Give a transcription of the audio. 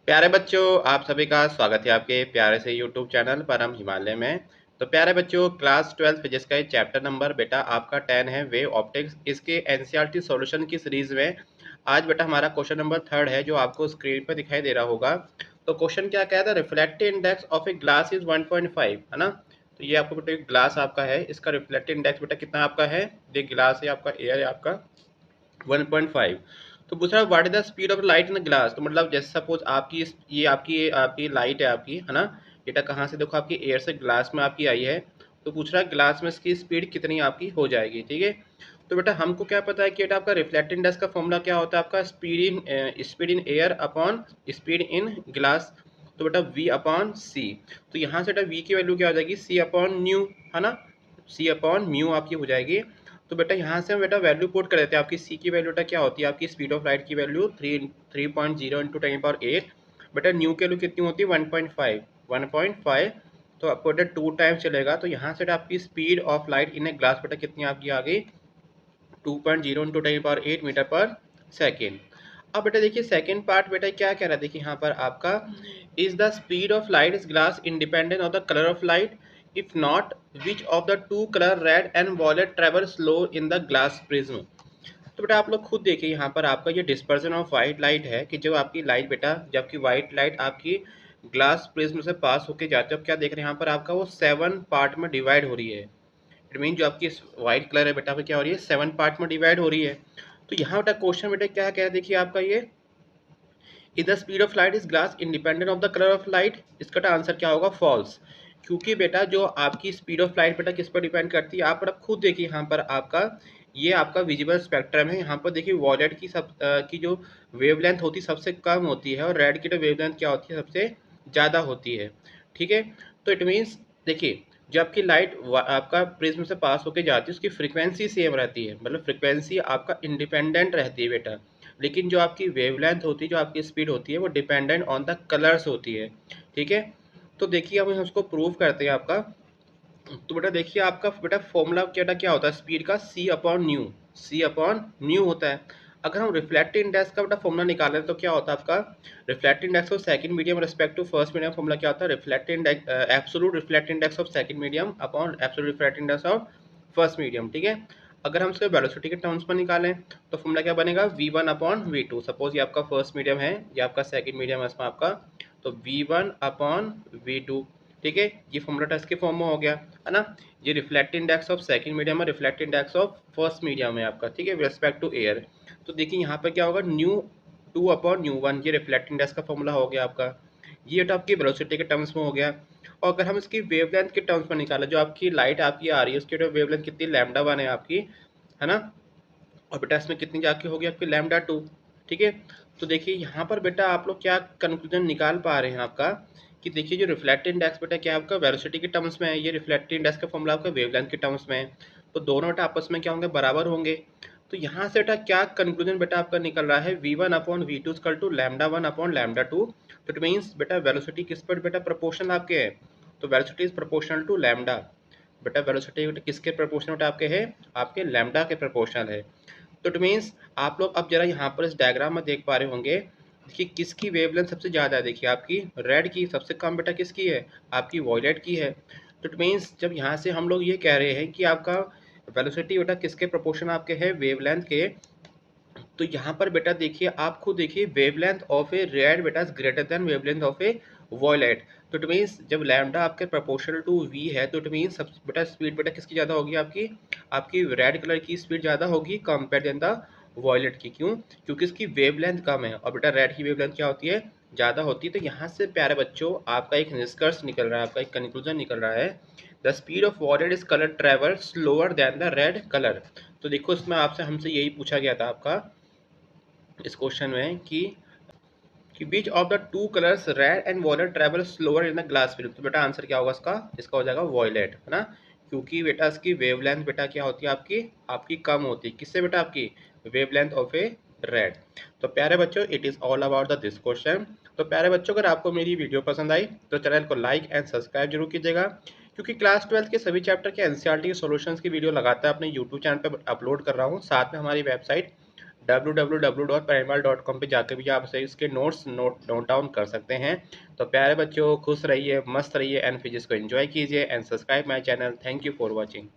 प्यारे बच्चों, आप सभी का स्वागत है आपके प्यारे से यूट्यूब चैनल पर। हम हिमालय में। तो प्यारे बच्चों, क्लास 12 फिजिक्स का चैप्टर नंबर बेटा आपका 10 है, वेव ऑप्टिक्स। इसके एनसीईआरटी सॉल्यूशन की सीरीज में आज बेटा हमारा क्वेश्चन नंबर 3 है, जो आपको स्क्रीन पर दिखाई दे रहा होगा। तो क्वेश्चन क्या कहता है? Reflective index of a glass is 1.5, है ना। तो ये आपको बेटा ग्लास आपका है, इसका रिफ्लेक्टिव इंडेक्स बेटा कितना आपका है? ये ग्लास है आपका, एयर है आपका 1.5। तो पूछ रहा है what is the speed of light in glass. तो मतलब जैसे सपोज आपकी ये आपकी लाइट है आपकी, है ना। बेटा कहाँ से देखो, आपकी एयर से ग्लास में आपकी आई है। तो पूछ रहा है ग्लास में इसकी स्पीड कितनी आपकी हो जाएगी, ठीक है। तो बेटा हमको क्या पता है कि बेटा आपका रिफ्लेक्टिव इंडेक्स का फॉर्मूला क्या होता है? आपका speed in air upon speed in glass. तो बेटा v अपॉन सी। तो यहाँ से बेटा v की वैल्यू क्या हो जाएगी? c अपॉन न्यू, है ना। c अपॉन म्यू आपकी हो जाएगी। तो बेटा यहाँ से हम बेटा वैल्यू पुट कर देते हैं। आपकी सी की वैल्यू बेटा क्या होती है? आपकी स्पीड ऑफ लाइट की वैल्यू 3.0 इंटू 10⁸। बेटा न्यू की वैल्यू कितनी होती है? 1.5। तो आपको बेटा 2 टाइम चलेगा। तो यहाँ से आपकी speed of light in a glass बेटा कितनी आपकी आ गई? 2.0 इंटू 10⁸ मीटर पर सेकेंड। अब बेटा देखिए सेकेंड पार्ट बेटा क्या कह रहा है? देखिए यहाँ पर आपका is the speed of light is glass independent of the colour of light, if not which of the two colour red and violet travel slow in the glass prism. तो बेटा आप लोग खुद देखिए यहाँ पर आपका ये डिस्पर्सन ऑफ वाइट लाइट है कि जब आपकी लाइट बेटा, जब आपकी वाइट लाइट आपकी ग्लास प्रिज्म से पास होके जाते हो, अब क्या देख रहे हैं यहाँ पर आपका वो 7 पार्ट में डिवाइड हो रही है। इट मीन जो आपकी व्हाइट कलर है बेटा पे क्या हो रही है? 7 पार्ट में डिवाइड हो रही है। तो यहाँ बेटा क्वेश्चन बेटा क्या कह रहा है? देखिए आपका ये is the speed of light is glass independent of the colour of light. इसका आंसर क्या होगा? फॉल्स। क्योंकि बेटा जो आपकी स्पीड ऑफ लाइट बेटा किस पर डिपेंड करती है? आप पर खुद देखिए यहाँ पर आपका ये आपका विजिबल स्पेक्ट्रम है। यहाँ पर देखिए वॉयलेट की की जो वेवलेंथ होती है सबसे कम होती है, और रेड की जो वेवलेंथ क्या होती है? सबसे ज़्यादा होती है, ठीक है। तो इट मीन्स देखिए जो आपकी लाइट आपका प्रिज्म से पास होके जाती है उसकी फ्रीक्वेंसी सेम रहती है, मतलब फ्रीक्वेंसी आपका इंडिपेंडेंट रहती है बेटा। लेकिन जो आपकी वेवलेंथ होती है, जो आपकी स्पीड होती है, वो डिपेंडेंट ऑन द कलर्स होती है, ठीक है। तो देखिए हम उसको प्रूव करते हैं आपका। तो बेटा देखिए आपका बेटा फॉर्मूला क्या होता है स्पीड का? सी अपॉन न्यू होता है। अगर हम रिफ्लेक्टिव इंडेक्स का बेटा फॉर्मूला निकालें तो क्या होता है आपका? Reflective index of second medium respect to first medium formula क्या होता है? Reflective index absolute reflective index of second medium upon absolute reflective index of first medium, ठीक है। अगर हम इसको वेलोसिटी के टर्म्स में निकालें तो फॉर्मूला क्या बनेगा? v1 upon v2। सपोज ये आपका फर्स्ट मीडियम है, ये आपका सेकंड मीडियम है इसमें आपका, तो v1 अपॉन v2, ठीक है। ये फॉर्मूला टेस्ट के फॉर्म में हो गया, है ना। ये reflective index of second medium है, reflective index of first medium है आपका, ठीक है, रिस्पेक्ट टू एयर। तो देखिए यहाँ पर क्या होगा? न्यू 2 अपॉन न्यू 1, ये रिफ्लेक्टिव इंडेक्स का फॉर्मूला हो गया आपका। ये तो आपकी वेलोसिटी के टर्म्स में हो गया। और अगर हम इसकी वेवलेंथ के टर्म्स में निकालें, जो आपकी लाइट आपकी आ रही है उसकी वेवलेंथ कितनी? λ1 है आपकी, है ना। और बेटा इसमें कितनी जाके होगी आपकी? λ2, ठीक है। तो देखिए यहाँ पर बेटा आप लोग क्या कंक्लूजन निकाल पा रहे हैं आपका कि देखिए जो रिफ्लेक्टिव इंडेक्स बेटा क्या आपका वेलोसिटी के टर्म्स में है, ये रिफ्लेक्टिव इंडेक्स का फॉर्मूला आपका वेवलेंथ के टर्म्स में है। तो दोनों बेटा आपस में क्या होंगे? बराबर होंगे। तो यहाँ से बेटा क्या कंक्लूजन बेटा आपका निकल रहा है? v1 upon v2 equal to λ1 upon λ2। तो इट मीन्स बेटा वेलोसिटी किस पर बेटा प्रोपोर्शनल आपके है? तो velocity is proportional to lambda. बेटा वेलोसिटी किसके प्रोपोर्शनल आपके है? आपके लैम्डा के प्रोपोर्शनल है। तो इट मीन्स आप लोग अब जरा यहाँ पर इस डायग्राम में देख पा रहे होंगे कि किसकी वेवलेंथ सबसे ज़्यादा है। देखिए आपकी रेड की, सबसे कम बेटा किसकी है? आपकी वॉयलेट की है। तो इट मीन्स जब यहाँ से हम लोग ये कह रहे हैं कि आपका वेलोसिटी बेटा किसके प्रोपोर्शन आपके है? वेवलेंथ के। तो यहाँ पर बेटा देखिए आप खुद देखिए वेवलेंथ ऑफ ए रेड बेटा is greater than wavelength of a violet. तो इट मीन्स जब लैम्डा आपके प्रोपोर्शनल टू वी है तो इट मीन्स सब बेटा स्पीड बेटा किसकी ज़्यादा होगी? आपकी आपकी रेड कलर की स्पीड ज़्यादा होगी कंपेयर देन द वॉयलेट की। क्यों? क्योंकि इसकी वेवलेंथ कम है और बेटा रेड की वेवलेंथ क्या होती है? ज़्यादा होती है। तो यहाँ से प्यारे बच्चों आपका एक निष्कर्ष निकल रहा है, आपका एक कंक्लूजन निकल रहा है, the speed of violet is colour travel slower than the red colour. तो देखो इसमें आपसे हमसे यही पूछा गया था आपका इस क्वेश्चन में कि which of the two colours red and violet travel slower in the glass film. तो बेटा आंसर क्या होगा इसका? इसका हो जाएगा वॉयलेट, है ना। क्योंकि बेटा इसकी वेवलेंथ बेटा क्या होती है? आपकी आपकी कम होती है। किससे बेटा? आपकी वेवलेंथ ऑफ ए रेड। तो प्यारे बच्चों it is all about the this question. तो प्यारे बच्चों अगर आपको मेरी वीडियो पसंद आई तो चैनल को लाइक एंड सब्सक्राइब जरूर कीजिएगा, क्योंकि क्लास 12 के सभी चैप्टर के एनसीईआरटी के सॉल्यूशंस की वीडियो लगातार अपने यूट्यूब चैनल पर अपलोड कर रहा हूँ। साथ में हमारी वेबसाइट www.parimal.com पे जाकर भी आप इसके नोट डाउन कर सकते हैं। तो प्यारे बच्चों, खुश रहिए, मस्त रहिए एंड फिजिक्स को एंजॉय कीजिए and subscribe my channel. Thank you for watching.